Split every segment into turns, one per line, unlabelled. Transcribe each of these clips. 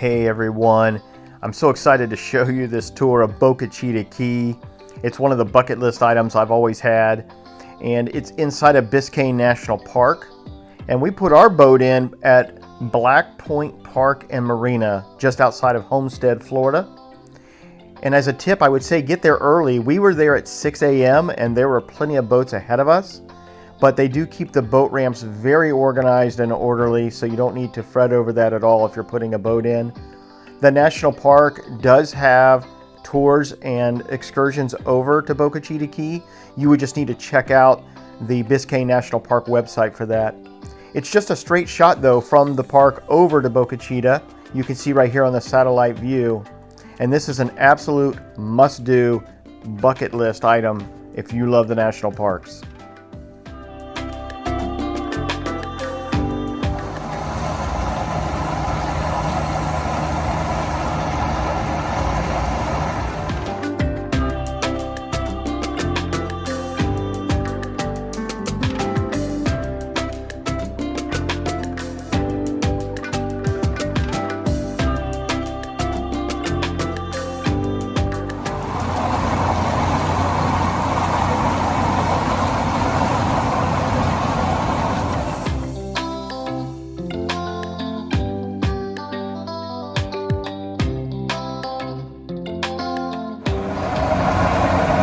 Hey everyone, I'm so excited to show you this tour of Boca Chita Key. It's one of the bucket list items I've always had, and it's inside of Biscayne National Park. And we put our boat in at Black Point Park and Marina, just outside of Homestead, Florida. And as a tip, I would say get there early. We were there at 6 a.m. and there were plenty of boats ahead of us. But they do keep the boat ramps very organized and orderly, so you don't need to fret over that at all if you're putting a boat in. The national park does have tours and excursions over to Boca Chita Key. You would just need to check out the Biscayne National Park website for that. It's just a straight shot though from the park over to Boca Chita. You can see right here on the satellite view. And this is an absolute must-do bucket list item if you love the national parks.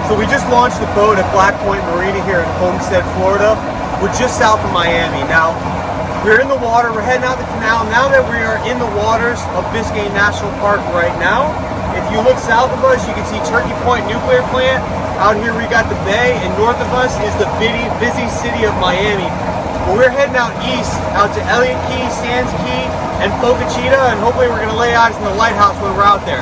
So we just launched the boat at Black Point Marina here in Homestead, Florida. We're just south of Miami. Now, we're in the water, we're heading out the canal. Now that we are in the waters of Biscayne National Park right now, if you look south of us, you can see Turkey Point Nuclear Plant. Out here we got the bay, and north of us is the busy city of Miami. But we're heading out east, out to Elliott Key, Sands Key, and Boca Chita, and hopefully we're gonna lay eyes on the lighthouse when we're out there.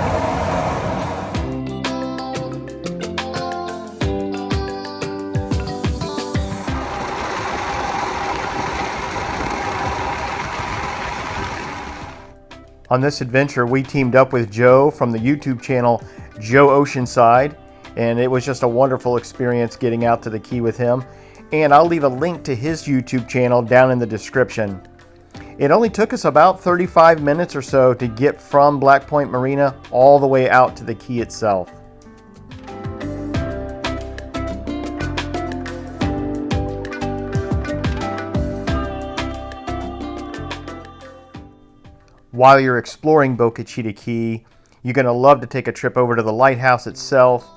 On this adventure, we teamed up with Joe from the YouTube channel Joe Oceanside, and it was just a wonderful experience getting out to the key with him. And I'll leave a link to his YouTube channel down in the description. It only took us about 35 minutes or so to get from Black Point Marina all the way out to the key itself. While you're exploring Boca Chita Key, you're going to love to take a trip over to the lighthouse itself,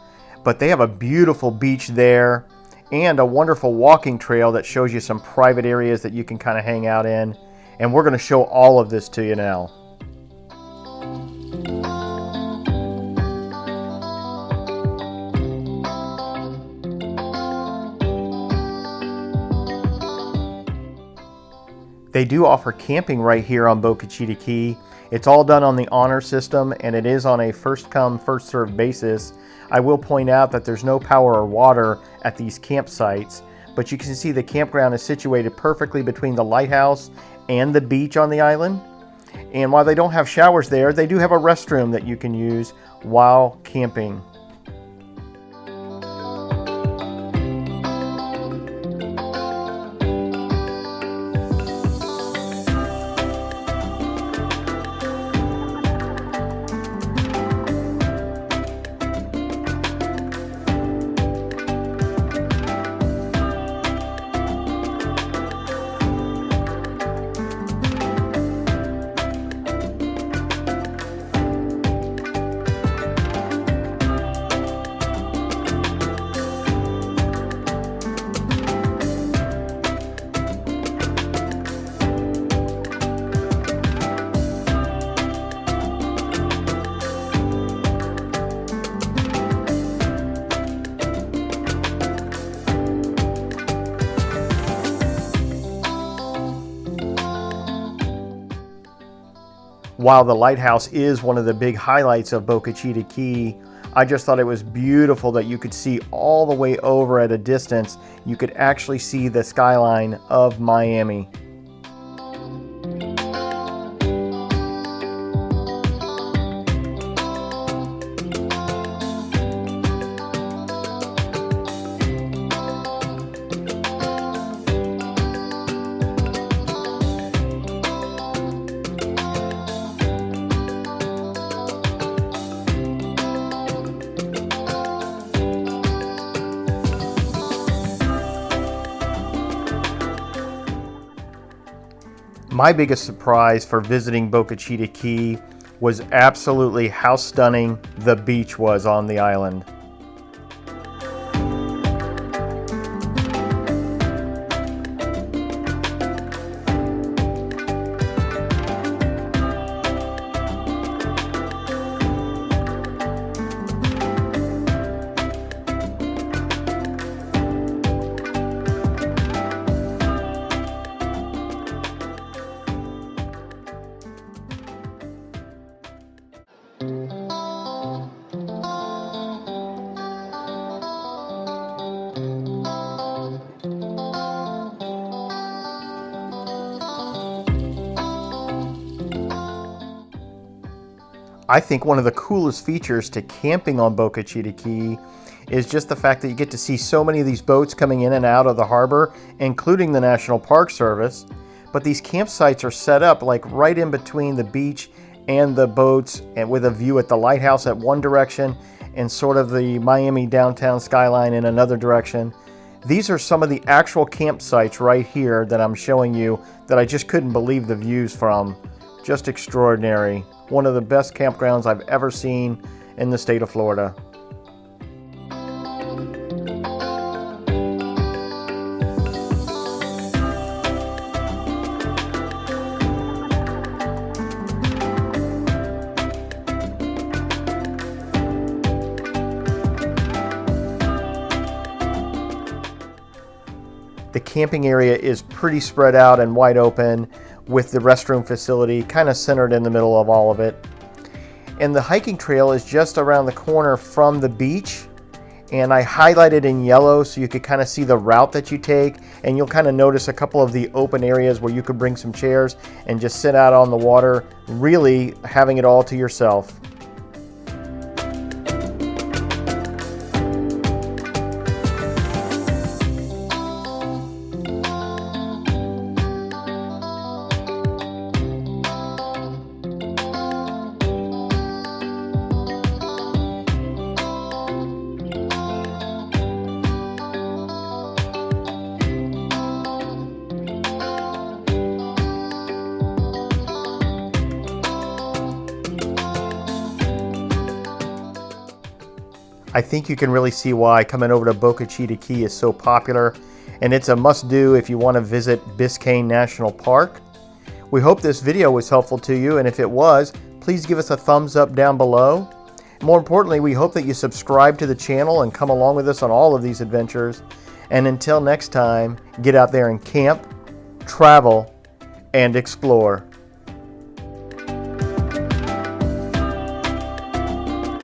but they have a beautiful beach there and a wonderful walking trail that shows you some private areas that you can kind of hang out in, and we're going to show all of this to you now. They do offer camping right here on Boca Chita Key. It's all done on the honor system, and it is on a first come, first served basis. I will point out that there's no power or water at these campsites, but you can see the campground is situated perfectly between the lighthouse and the beach on the island. And while they don't have showers there, they do have a restroom that you can use while camping. While the lighthouse is one of the big highlights of Boca Chita Key, I just thought it was beautiful that you could see all the way over at a distance. You could actually see the skyline of Miami. My biggest surprise for visiting Boca Chita Key was absolutely how stunning the beach was on the island. I think one of the coolest features to camping on Boca Chita Key is just the fact that you get to see so many of these boats coming in and out of the harbor, including the National Park Service. But these campsites are set up like right in between the beach and the boats, and with a view at the lighthouse at one direction and sort of the Miami downtown skyline in another direction. These are some of the actual campsites right here that I'm showing you that I just couldn't believe the views from. Just extraordinary. One of the best campgrounds I've ever seen in the state of Florida. The camping area is pretty spread out and wide open, with the restroom facility kind of centered in the middle of all of it. And the hiking trail is just around the corner from the beach, and I highlighted in yellow so you could kind of see the route that you take, and you'll kind of notice a couple of the open areas where you could bring some chairs and just sit out on the water, really having it all to yourself. I think you can really see why coming over to Boca Chita Key is so popular, and it's a must-do if you want to visit Biscayne National Park. We hope this video was helpful to you, and if it was, please give us a thumbs up down below. More importantly, we hope that you subscribe to the channel and come along with us on all of these adventures. And until next time, get out there and camp, travel, and explore.